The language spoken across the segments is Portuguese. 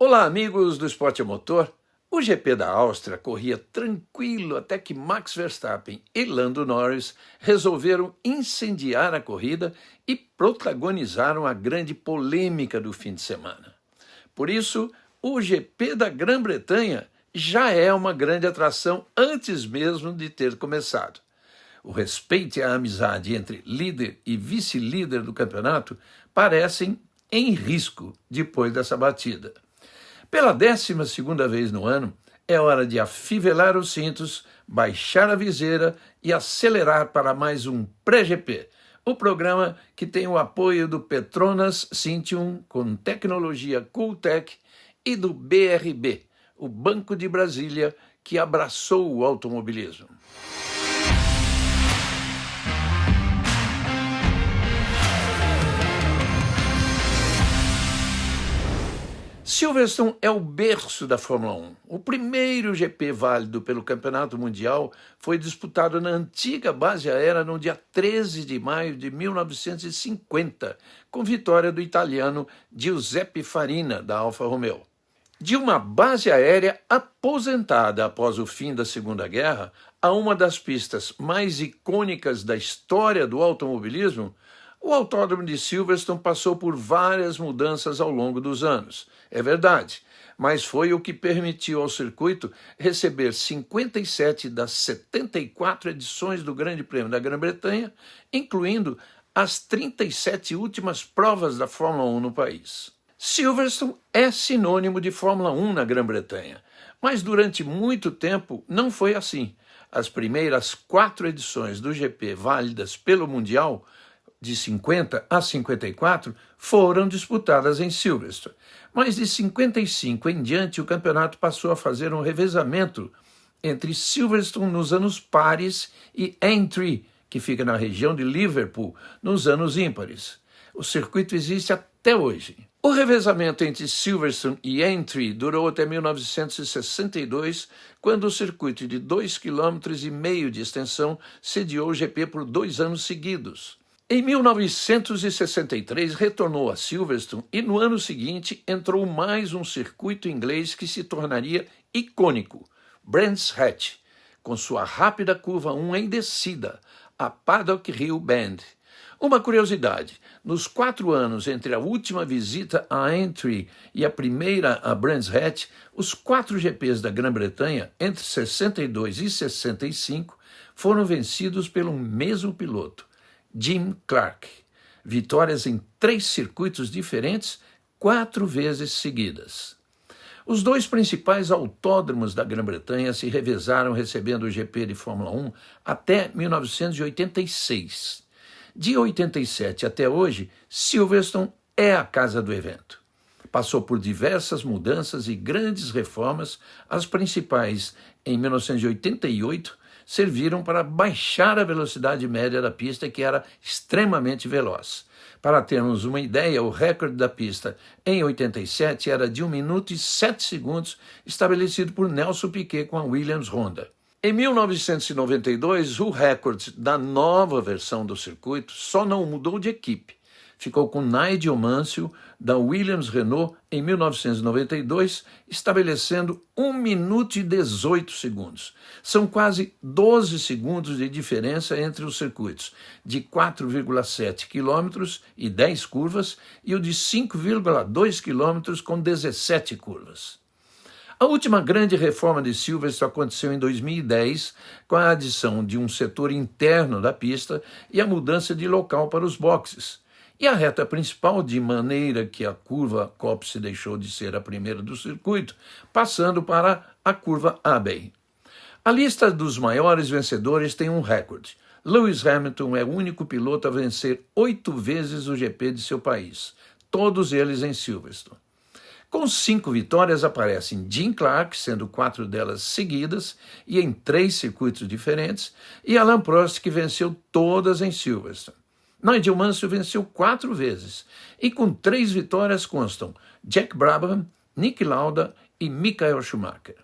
Olá, amigos do Esporte a Motor. O GP da Áustria corria tranquilo até que Max Verstappen e Lando Norris resolveram incendiar a corrida e protagonizaram a grande polêmica do fim de semana. Por isso, o GP da Grã-Bretanha já é uma grande atração antes mesmo de ter começado. O respeito e a amizade entre líder e vice-líder do campeonato parecem em risco depois dessa batida. Pela 12ª vez no ano, é hora de afivelar os cintos, baixar a viseira e acelerar para mais um pré-GP, o programa que tem o apoio do Petronas Cintium com tecnologia Cooltech e do BRB, o Banco de Brasília que abraçou o automobilismo. Silverstone é o berço da Fórmula 1. O primeiro GP válido pelo Campeonato Mundial foi disputado na antiga base aérea no dia 13 de maio de 1950, com vitória do italiano Giuseppe Farina, da Alfa Romeo. De uma base aérea aposentada após o fim da Segunda Guerra a uma das pistas mais icônicas da história do automobilismo, o Autódromo de Silverstone passou por várias mudanças ao longo dos anos, é verdade, mas foi o que permitiu ao circuito receber 57 das 74 edições do Grande Prêmio da Grã-Bretanha, incluindo as 37 últimas provas da Fórmula 1 no país. Silverstone é sinônimo de Fórmula 1 na Grã-Bretanha, mas durante muito tempo não foi assim. As primeiras 4 edições do GP válidas pelo Mundial, de 50 a 54, foram disputadas em Silverstone. Mas de 55 em diante, o campeonato passou a fazer um revezamento entre Silverstone nos anos pares e Aintree, que fica na região de Liverpool, nos anos ímpares. O circuito existe até hoje. O revezamento entre Silverstone e Aintree durou até 1962, quando o circuito de 2,5 km de extensão sediou o GP por 2 anos seguidos. Em 1963, retornou a Silverstone e no ano seguinte entrou mais um circuito inglês que se tornaria icônico, Brands Hatch, com sua rápida curva 1 em descida, a Paddock Hill Bend. Uma curiosidade, nos 4 anos entre a última visita a Aintree e a primeira a Brands Hatch, os 4 GPs da Grã-Bretanha, entre 62 e 65, foram vencidos pelo mesmo piloto, Jim Clark. Vitórias em 3 circuitos diferentes, 4 vezes seguidas. Os 2 principais autódromos da Grã-Bretanha se revezaram recebendo o GP de Fórmula 1 até 1986. De 87 até hoje, Silverstone é a casa do evento. Passou por diversas mudanças e grandes reformas, as principais, em 1988, serviram para baixar a velocidade média da pista, que era extremamente veloz. Para termos uma ideia, o recorde da pista em 87 era de 1 minuto e 7 segundos, estabelecido por Nelson Piquet com a Williams Honda. Em 1992, o recorde da nova versão do circuito só não mudou de equipe. Ficou com Nigel Mansell, da Williams Renault, em 1992, estabelecendo 1 minuto e 18 segundos. São quase 12 segundos de diferença entre os circuitos de 4,7 quilômetros e 10 curvas e o de 5,2 quilômetros com 17 curvas. A última grande reforma de Silverstone aconteceu em 2010, com a adição de um setor interno da pista e a mudança de local para os boxes. E a reta principal, de maneira que a curva Copse deixou de ser a primeira do circuito, passando para a curva Abbey. A lista dos maiores vencedores tem um recorde. Lewis Hamilton é o único piloto a vencer 8 vezes o GP de seu país, todos eles em Silverstone. Com 5 vitórias aparecem Jim Clark, sendo 4 delas seguidas e em 3 circuitos diferentes, e Alain Prost, que venceu todas em Silverstone. Nigel Mansell venceu 4 vezes, e com 3 vitórias constam Jack Brabham, Niki Lauda e Michael Schumacher.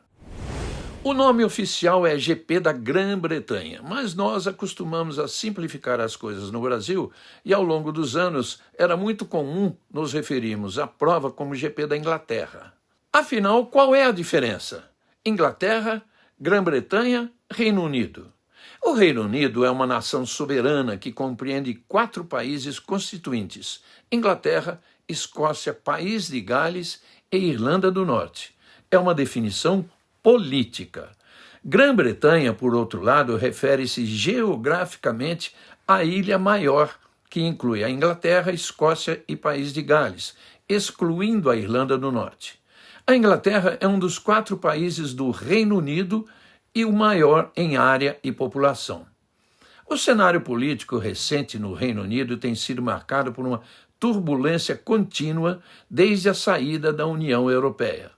O nome oficial é GP da Grã-Bretanha, mas nós acostumamos a simplificar as coisas no Brasil e ao longo dos anos era muito comum nos referirmos à prova como GP da Inglaterra. Afinal, qual é a diferença? Inglaterra, Grã-Bretanha, Reino Unido. O Reino Unido é uma nação soberana que compreende 4 países constituintes: Inglaterra, Escócia, País de Gales e Irlanda do Norte. É uma definição política. Grã-Bretanha, por outro lado, refere-se geograficamente à ilha maior, que inclui a Inglaterra, Escócia e País de Gales, excluindo a Irlanda do Norte. A Inglaterra é um dos 4 países do Reino Unido e o maior em área e população. O cenário político recente no Reino Unido tem sido marcado por uma turbulência contínua desde a saída da União Europeia.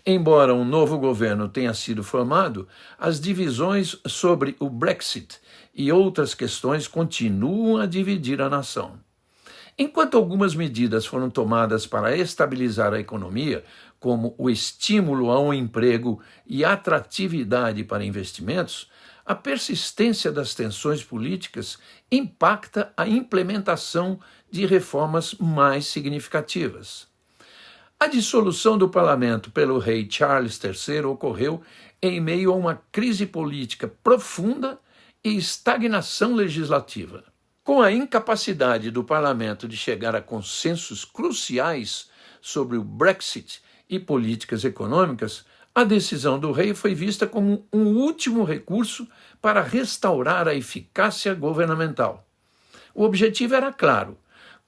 Embora um novo governo tenha sido formado, as divisões sobre o Brexit e outras questões continuam a dividir a nação. Enquanto algumas medidas foram tomadas para estabilizar a economia, como o estímulo ao emprego e atratividade para investimentos, a persistência das tensões políticas impacta a implementação de reformas mais significativas. A dissolução do parlamento pelo rei Charles III ocorreu em meio a uma crise política profunda e estagnação legislativa. Com a incapacidade do parlamento de chegar a consensos cruciais sobre o Brexit e políticas econômicas, a decisão do rei foi vista como um último recurso para restaurar a eficácia governamental. O objetivo era claro: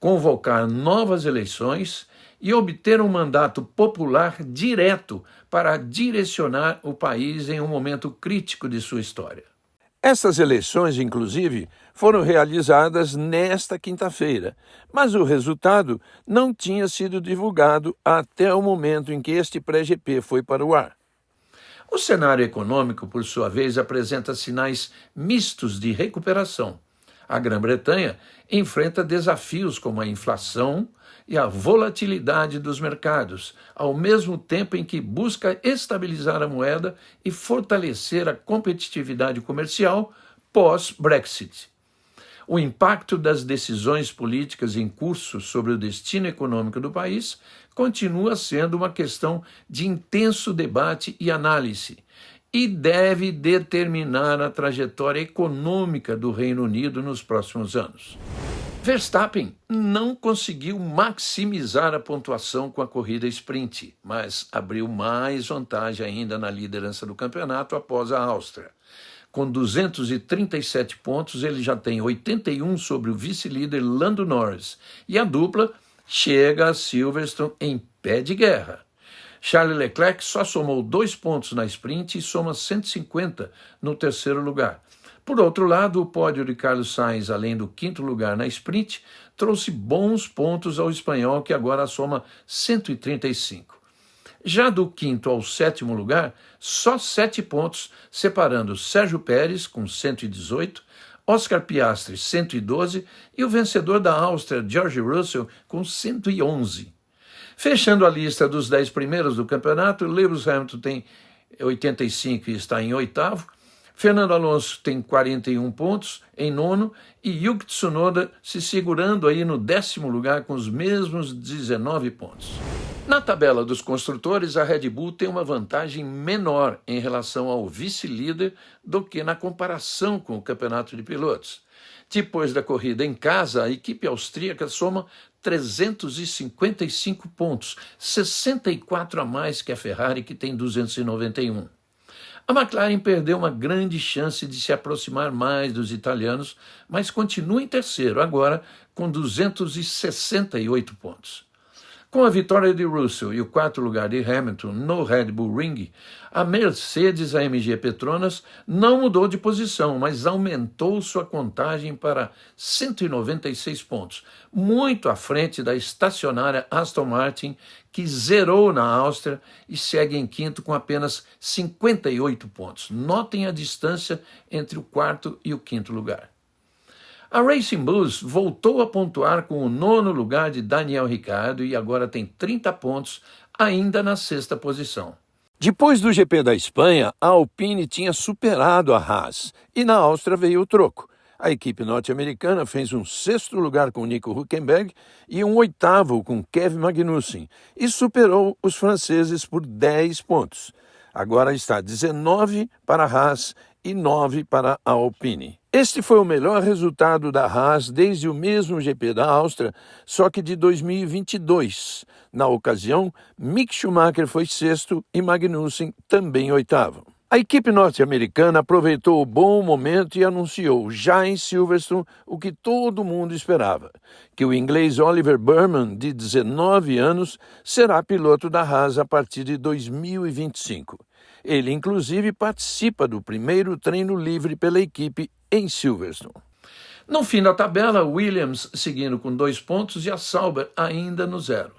convocar novas eleições e obter um mandato popular direto para direcionar o país em um momento crítico de sua história. Essas eleições, inclusive, foram realizadas nesta quinta-feira, mas o resultado não tinha sido divulgado até o momento em que este pré-GP foi para o ar. O cenário econômico, por sua vez, apresenta sinais mistos de recuperação. A Grã-Bretanha enfrenta desafios como a inflação e a volatilidade dos mercados, ao mesmo tempo em que busca estabilizar a moeda e fortalecer a competitividade comercial pós-Brexit. O impacto das decisões políticas em curso sobre o destino econômico do país continua sendo uma questão de intenso debate e análise, e deve determinar a trajetória econômica do Reino Unido nos próximos anos. Verstappen não conseguiu maximizar a pontuação com a corrida sprint, mas abriu mais vantagem ainda na liderança do campeonato após a Áustria. Com 237 pontos, ele já tem 81 sobre o vice-líder Lando Norris, e a dupla chega a Silverstone em pé de guerra. Charles Leclerc só somou 2 pontos na sprint e soma 150 no terceiro lugar. Por outro lado, o pódio de Carlos Sainz, além do 5º lugar na sprint, trouxe bons pontos ao espanhol, que agora soma 135. Já do 5º ao 7º lugar, só 7 pontos, separando Sérgio Pérez, com 118, Oscar Piastri, 112, e o vencedor da Áustria, George Russell, com 111. Fechando a lista dos 10 primeiros do campeonato, Lewis Hamilton tem 85 e está em 8º, Fernando Alonso tem 41 pontos em 9º e Yuki Tsunoda se segurando aí no 10º lugar com os mesmos 19 pontos. Na tabela dos construtores, a Red Bull tem uma vantagem menor em relação ao vice-líder do que na comparação com o campeonato de pilotos. Depois da corrida em casa, a equipe austríaca soma 355 pontos, 64 a mais que a Ferrari, que tem 291. A McLaren perdeu uma grande chance de se aproximar mais dos italianos, mas continua em terceiro, agora com 268 pontos. Com a vitória de Russell e o 4º lugar de Hamilton no Red Bull Ring, a Mercedes AMG Petronas não mudou de posição, mas aumentou sua contagem para 196 pontos, muito à frente da estacionária Aston Martin, que zerou na Áustria e segue em 5º com apenas 58 pontos. Notem a distância entre o 4º e o 5º lugar. A Racing Bulls voltou a pontuar com o 9º lugar de Daniel Ricciardo e agora tem 30 pontos, ainda na 6ª posição. Depois do GP da Espanha, a Alpine tinha superado a Haas e na Áustria veio o troco. A equipe norte-americana fez um 6º lugar com Nico Hülkenberg e um 8º com Kevin Magnussen e superou os franceses por 10 pontos. Agora está 19 para a Haas e 9 para a Alpine. Este foi o melhor resultado da Haas desde o mesmo GP da Áustria, só que de 2022. Na ocasião, Mick Schumacher foi 6º e Magnussen também 8º. A equipe norte-americana aproveitou o bom momento e anunciou, já em Silverstone, o que todo mundo esperava, que o inglês Oliver Burman, de 19 anos, será piloto da Haas a partir de 2025. Ele, inclusive, participa do primeiro treino livre pela equipe em Silverstone. No fim da tabela, Williams seguindo com 2 pontos e a Sauber ainda no 0.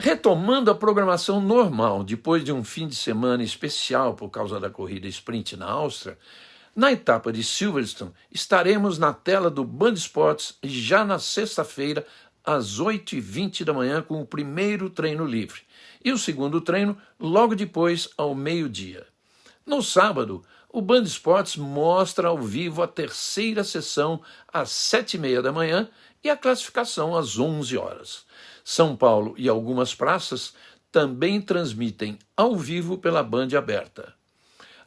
Retomando a programação normal, depois de um fim de semana especial por causa da corrida sprint na Áustria, na etapa de Silverstone estaremos na tela do Band Esportes já na sexta-feira, às 8h20 da manhã, com o primeiro treino livre, e o segundo treino logo depois, ao meio-dia. No sábado, o Band Esportes mostra ao vivo a terceira sessão às 7h30 da manhã e a classificação às 11 horas. São Paulo e algumas praças também transmitem ao vivo pela Band aberta.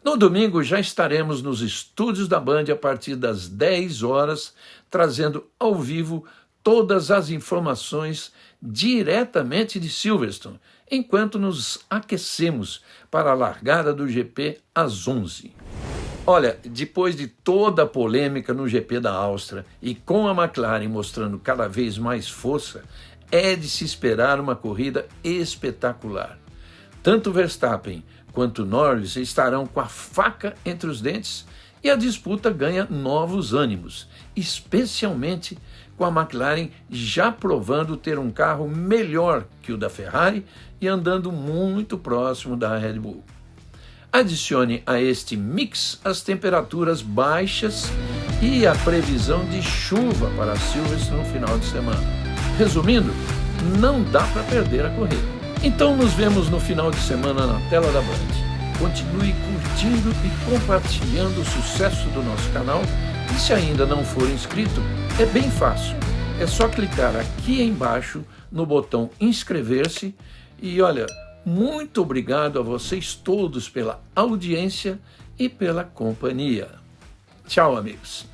No domingo já estaremos nos estúdios da Band a partir das 10 horas, trazendo ao vivo todas as informações diretamente de Silverstone, enquanto nos aquecemos para a largada do GP às 11. Olha, depois de toda a polêmica no GP da Áustria e com a McLaren mostrando cada vez mais força, é de se esperar uma corrida espetacular. Tanto Verstappen quanto Norris estarão com a faca entre os dentes e a disputa ganha novos ânimos, especialmente com a McLaren já provando ter um carro melhor que o da Ferrari e andando muito próximo da Red Bull. Adicione a este mix as temperaturas baixas e a previsão de chuva para Silverstone no final de semana. Resumindo, não dá para perder a corrida. Então nos vemos no final de semana na tela da Band. Continue curtindo e compartilhando o sucesso do nosso canal e se ainda não for inscrito, é bem fácil. É só clicar aqui embaixo no botão inscrever-se e olha, muito obrigado a vocês todos pela audiência e pela companhia. Tchau, amigos.